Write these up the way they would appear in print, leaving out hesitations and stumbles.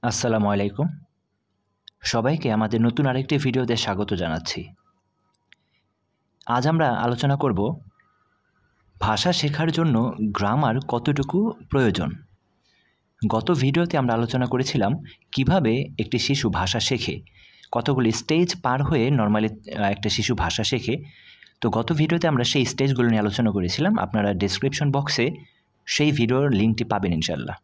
আসসালামু আলাইকুম। সবাইকে আমাদের নতুন আরেকটি ভিডিওতে স্বাগত জানাচ্ছি। আজ আমরা আলোচনা করব ভাষা শেখার জন্য গ্রামার কতটুকু প্রয়োজন। গত ভিডিওতে আমরা আলোচনা করেছিলাম কিভাবে একটি শিশু ভাষা শেখে, কতগুলি স্টেজ পার হয়ে নরমালি একটা শিশু ভাষা শেখে। তো গত ভিডিওতে আমরা সেই স্টেজগুলো নিয়ে আলোচনা করেছিলাম। আপনারা ডেসক্রিপশন বক্সে সেই ভিডিওর লিঙ্কটি পাবেন ইনশাআল্লাহ।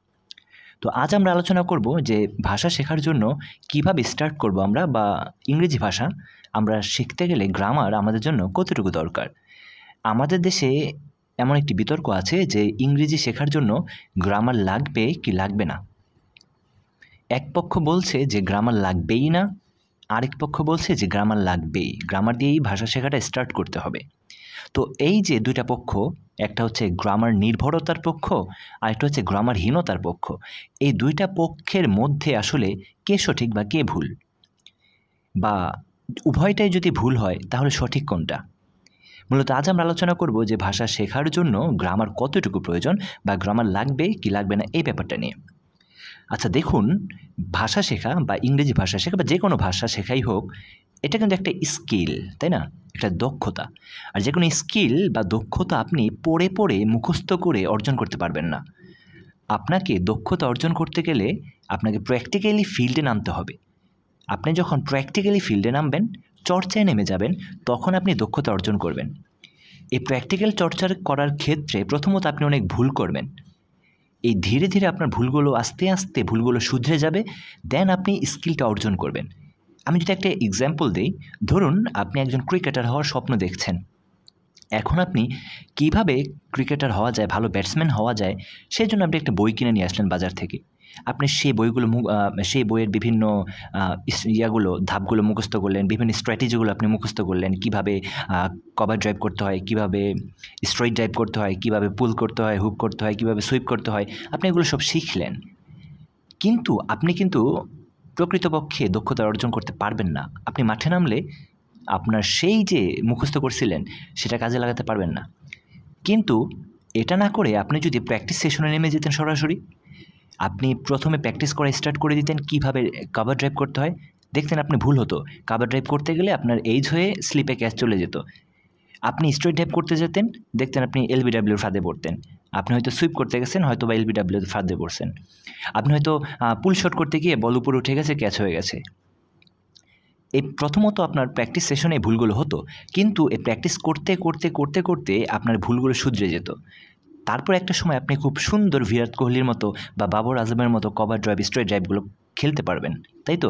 তো আজ আমরা আলোচনা করব যে ভাষা শেখার জন্য কিভাবে স্টার্ট করব আমরা, বা ইংরেজি ভাষা আমরা শিখতে গেলে গ্রামার আমাদের জন্য কতটুকু দরকার। আমাদের দেশে এমন একটি বিতর্ক আছে যে ইংরেজি শেখার জন্য গ্রামার লাগবে কি লাগবে না। এক পক্ষ বলছে যে গ্রামার লাগবেই না, আরেক পক্ষ বলছে যে গ্রামার লাগবেই, গ্রামার দিয়েই ভাষা শেখাটা স্টার্ট করতে হবে। তো এই যে দুইটা পক্ষ, একটা হচ্ছে গ্রামার নির্ভরতার পক্ষ, আরেকটা হচ্ছে গ্রামারহীনতার পক্ষ। এই দুইটা পক্ষের মধ্যে আসলে কে সঠিক বা কে ভুল, বা উভয়টাই যদি ভুল হয় তাহলে সঠিক কোনটা। মূলত আজ আমরা আলোচনা করব যে ভাষা শেখার জন্য গ্রামার কতটুকু প্রয়োজন, বা গ্রামার লাগবে কি লাগবে না এই ব্যাপারটা নিয়ে। আচ্ছা দেখুন, ভাষা শেখা বা ইংরেজি ভাষা শেখা বা যে কোনো ভাষা শেখাই হোক, এটা কিন্তু একটা স্কিল, তাই না? একটা দক্ষতা। আর যে কোনো স্কিল বা দক্ষতা আপনি পড়ে পড়ে মুখস্থ করে অর্জন করতে পারবেন না। আপনাকে দক্ষতা অর্জন করতে গেলে আপনাকে প্র্যাকটিক্যালি ফিল্ডে নামতে হবে। আপনি যখন প্র্যাকটিক্যালি ফিল্ডে নামবেন, চর্চায় নেমে যাবেন, তখন আপনি দক্ষতা অর্জন করবেন। এই প্র্যাকটিক্যাল চর্চা করার ক্ষেত্রে প্রথমত আপনি অনেক ভুল করবেন। এই ধীরে ধীরে আপনার ভুলগুলো আস্তে আস্তে ভুলগুলো শুধরে যাবে, দেন আপনি স্কিলটা অর্জন করবেন। আমি যদি একটা এক্সাম্পল দিই, ধরুন আপনি একজন ক্রিকেটার হওয়ার স্বপ্ন দেখছেন। এখন আপনি কিভাবে ক্রিকেটার হওয়া যায়, ভালো ব্যাটসম্যান হওয়া যায়, সেই জন্য আপনি একটা বই কিনে নিয়ে আসলেন বাজার থেকে। আপনি সেই বইগুলো সেই বইয়ের বিভিন্ন ধাপগুলো মুখস্থ করলেন, বিভিন্ন স্ট্র্যাটেজিগুলো আপনি মুখস্থ করলেন। কীভাবে কভার ড্রাইভ করতে হয়, কীভাবে স্ট্রেইট ড্রাইভ করতে হয়, কীভাবে পুল করতে হয়, হুক করতে হয়, কীভাবে সুইপ করতে হয়, আপনি এগুলো সব শিখলেন। কিন্তু আপনি প্রকৃতপক্ষে দক্ষতা অর্জন করতে পারবেন না। আপনি মাঠে নামলে আপনার সেই যে মুখস্থ করছিলেন সেটা কাজে লাগাতে পারবেন না। কিন্তু এটা না করে আপনি যদি প্র্যাকটিস সেশনে নেমে যেতেন, সরাসরি আপনি প্রথমে প্র্যাকটিস করা স্টার্ট করে দিতেন কীভাবে কভার ড্রাইভ করতে হয়, দেখতেন আপনি ভুল হতো। কভার ড্রাইভ করতে গেলে আপনার এইজ হয়ে স্লিপে ক্যাচ চলে যেত। আপনি স্ট্রেট ড্রাইভ করতে যেতেন, দেখতেন আপনি এলবিডব্লিউর ফাঁদে পড়তেন। আপনি হয়তো সুইপ করতে গেছেন, হয়তো বা এলবিডব্লিউর ফাঁদে পড়ছেন। আপনি হয়তো পুল শট করতে গিয়ে বল উপরে উঠে গেছে, ক্যাচ হয়ে গেছে। এই প্রথমত আপনার প্র্যাকটিস সেশনে ভুলগুলো হতো, কিন্তু এই প্র্যাকটিস করতে করতে করতে করতে আপনার ভুলগুলো শুধরে যেত। তারপর একটা সময় আপনি খুব সুন্দর বিরাট কোহলির মতো বা বাবর আজমের মতো কভার ড্রাইভ, স্ট্রেট ড্রাইভগুলো খেলতে পারবেন, তাই তো?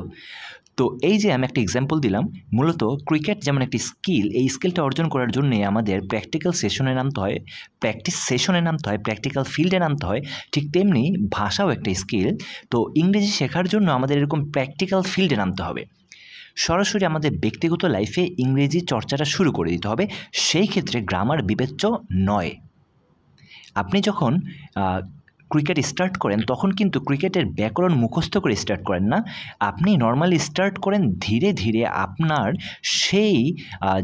তো এই যে আমি একটা এক্সাম্পল দিলাম, মূলত ক্রিকেট যেমন একটি স্কিল, এই স্কিলটা অর্জন করার জন্যে আমাদের প্র্যাকটিক্যাল সেশনে নামতে হয়, প্র্যাকটিস সেশনে নামতে হয়, প্র্যাকটিক্যাল ফিল্ডে নামতে হয়। ঠিক তেমনি ভাষাও একটা স্কিল। তো ইংরেজি শেখার জন্য আমাদের এরকম প্র্যাকটিক্যাল ফিল্ডে নামতে হবে। সরাসরি আমাদের ব্যক্তিগত লাইফে ইংরেজি চর্চাটা শুরু করে দিতে হবে। সেই ক্ষেত্রে গ্রামার বিবেচ্য নয়। আপনি যখন ক্রিকেট স্টার্ট করেন, তখন কিন্তু ক্রিকেটের ব্যাকরণ মুখস্থ করে স্টার্ট করেন না। আপনি নর্মালি স্টার্ট করেন ধীরে ধীরে আপনার সেই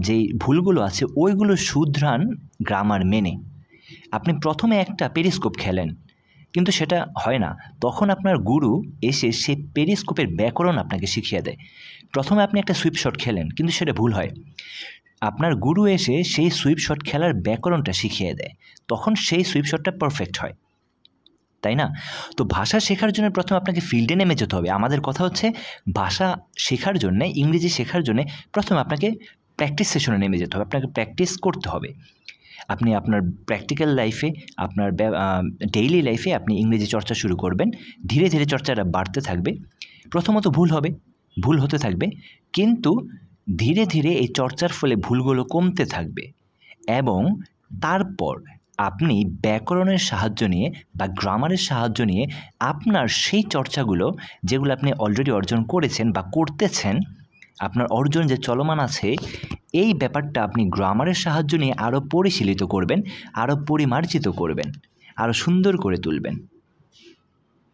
যেই ভুলগুলো আছে ওইগুলো শুধরান গ্রামার মেনে। আপনি প্রথমে একটা পেরিস্কোপ খেলেন, কিন্তু সেটা হয় না। তখন আপনার গুরু এসে সেই পেরিস্কোপের ব্যাকরণ আপনাকে শিখিয়ে দেয়। প্রথমে আপনি একটা সুইপ শট খেলেন, কিন্তু সেটা ভুল হয়। আপনার গুরু এসে সেই সুইপ শট খেলার ব্যাকরণটা শিখিয়ে দেয়, তখন সেই সুইপ শটটা পারফেক্ট হয়, তাই না? তো ভাষা শেখার জন্য প্রথমে আপনাকে ফিল্ডে নেমে যেতে হবে। আমাদের কথা হচ্ছে ভাষা শেখার জন্যে, ইংরেজি শেখার জন্যে প্রথমে আপনাকে প্র্যাকটিস সেশনে নেমে যেতে হবে। আপনাকে প্র্যাকটিস করতে হবে। আপনি আপনার প্র্যাকটিক্যাল লাইফে, আপনার ডেইলি লাইফে আপনি ইংরেজি চর্চা শুরু করবেন। ধীরে ধীরে চর্চাটা বাড়তে থাকবে। প্রথমত ভুল হবে, ভুল হতে থাকবে, কিন্তু ধীরে ধীরে এই চর্চার ফলে ভুলগুলো কমতে থাকবে। এবং তারপর আপনি ব্যাকরণের সাহায্য নিয়ে বা গ্রামারের সাহায্য নিয়ে আপনার সেই চর্চাগুলো, যেগুলো আপনি অলরেডি অর্জন করেছেন বা করতেছেন, আপনার অর্জন যে চলমান আছে, এই ব্যাপারটা আপনি গ্রামারের সাহায্য নিয়ে আরও পরিশীলিত করবেন, আরও পরিমার্জিত করবেন, আরও সুন্দর করে তুলবেন।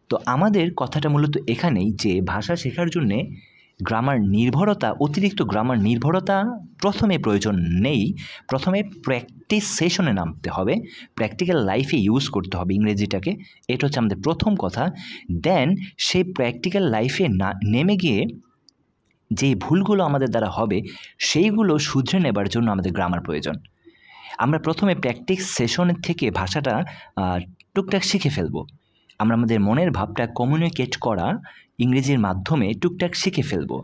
তো আমাদের কথাটা মূলত এখানেই যে ভাষা শেখার জন্যে গ্রামার নির্ভরতা, অতিরিক্ত গ্রামার নির্ভরতা প্রথমে প্রয়োজন নেই। প্রথমে প্র্যাকটিস সেশনে নামতে হবে, প্র্যাকটিক্যাল লাইফে ইউজ করতে হবে ইংরেজিটাকে। এটা হচ্ছে আমাদের প্রথম কথা। দেন সেই প্র্যাকটিক্যাল লাইফে নেমে গিয়ে যে ভুলগুলো আমাদের দ্বারা হবে সেইগুলো শুধরে নেবার জন্য আমাদের গ্রামার প্রয়োজন। আমরা প্রথমে প্র্যাকটিস সেশনের থেকে ভাষাটা টুকটাক শিখে ফেলবো। আমরা আমাদের মনের ভাবটা কমিউনিকেট করা ইংরেজির মাধ্যমে টুকটাক শিখে ফেলবো।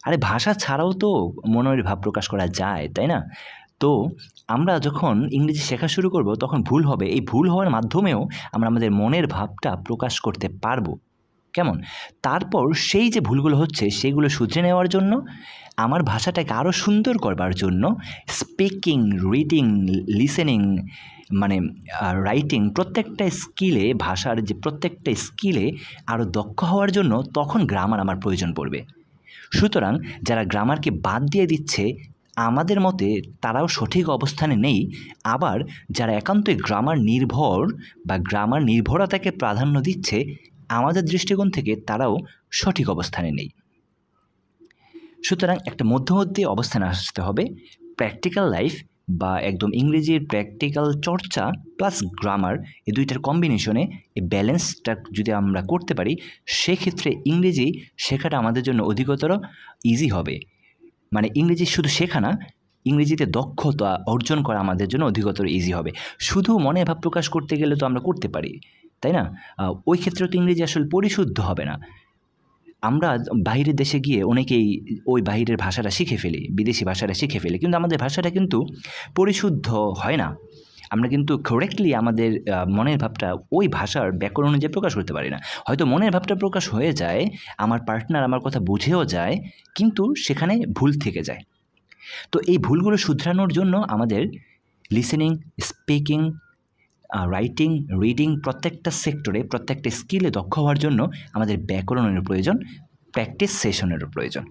আরে ভাষা ছাড়াও তো মনের ভাব প্রকাশ করা যায়, তাই না? তো আমরা যখন ইংরেজি শেখা শুরু করব তখন ভুল হবে, এই ভুল হওয়ার মাধ্যমেও আমরা আমাদের মনের ভাবটা প্রকাশ করতে পারবো। কেমন? তারপর সেই যে ভুলগুলো হচ্ছে সেগুলো শুধরে নেওয়ার জন্য, আমার ভাষাটাকে আরও সুন্দর করবার জন্য স্পিকিং, রিডিং, লিসেনিং, মানে রাইটিং, প্রত্যেকটা স্কিলে, ভাষার যে প্রত্যেকটা স্কিলে আরও দক্ষ হওয়ার জন্য তখন গ্রামার আমার প্রয়োজন পড়বে। সুতরাং যারা গ্রামারকে বাদ দিয়ে দিচ্ছে আমাদের মতে তারাও সঠিক অবস্থানে নেই। আবার যারা একান্তই গ্রামার নির্ভর বা গ্রামার নির্ভরতাকে প্রাধান্য দিচ্ছে আমাদের দৃষ্টিকোণ থেকে তারাও সঠিক অবস্থানে নেই। সুতরাং একটা মধ্যবর্তী অবস্থানে আসতে হবে। প্র্যাকটিক্যাল লাইফ বা একদম ইংরেজির প্র্যাকটিক্যাল চর্চা প্লাস গ্রামার, এই দুইটার কম্বিনেশনে এই ব্যালেন্সটা যদি আমরা করতে পারি সেক্ষেত্রে ইংরেজি শেখাটা আমাদের জন্য অধিকতর ইজি হবে। মানে ইংরেজি শুধু শেখা না, ইংরেজিতে দক্ষতা অর্জন করা আমাদের জন্য অধিকতর ইজি হবে। শুধু মনে ভাব প্রকাশ করতে গেলে তো আমরা করতে পারি, তাই না? ওই ক্ষেত্রে তো ইংরেজি আসলে পরিশুদ্ধ হবে না। আমরা বাইরের দেশে গিয়ে অনেকেই ওই বাইরের ভাষাটা শিখে ফেলি, বিদেশি ভাষাটা শিখে ফেলি, কিন্তু আমাদের ভাষাটা কিন্তু পরিশুদ্ধ হয় না। আমরা কিন্তু কারেক্টলি আমাদের মনের ভাবটা ওই ভাষার ব্যাকরণ অনুযায়ী প্রকাশ করতে পারি না। হয়তো মনের ভাবটা প্রকাশ হয়ে যায়, আমার পার্টনার আমার কথা বুঝেও যায়, কিন্তু সেখানে ভুল থেকে যায়। তো এই ভুলগুলো শুধরানোর জন্য আমাদের লিসেনিং, স্পিকিং, রাইটিং, রিডিং, প্রত্যেকটা সেক্টরে, প্রত্যেকটা স্কিলে দক্ষ হওয়ার জন্য আমাদের ব্যাকরণের প্রয়োজন, প্র্যাকটিস সেশনেরও প্রয়োজন।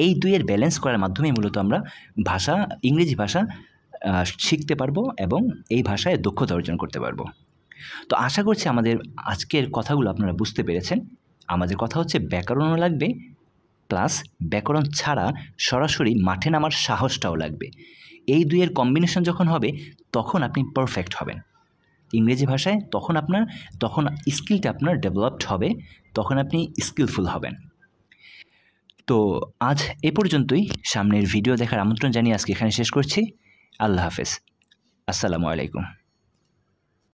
এই দুইয়ের ব্যালেন্স করার মাধ্যমেই মূলত আমরা ইংরেজি ভাষা শিখতে পারবো এবং এই ভাষায় দক্ষতা অর্জন করতে পারবো। তো আশা করছি আমাদের আজকের কথাগুলো আপনারা বুঝতে পেরেছেন। আমাদের কথা হচ্ছে ব্যাকরণও লাগবে, প্লাস ব্যাকরণ ছাড়া সরাসরি মাঠে নামার সাহসটাও লাগবে। এই দুইয়ের কম্বিনেশন যখন হবে তখন আপনি পারফেক্ট হবেন ইংরেজি ভাষায়। তখন স্কিলটা আপনার ডেভেলপড হবে, তখন আপনি স্কিলফুল হবেন। তো আজ এ পর্যন্তই। সামনের ভিডিও দেখার আমন্ত্রণ জানিয়ে আজকে এখানে শেষ করছি। আল্লাহ হাফেজ। আসসালামু আলাইকুম।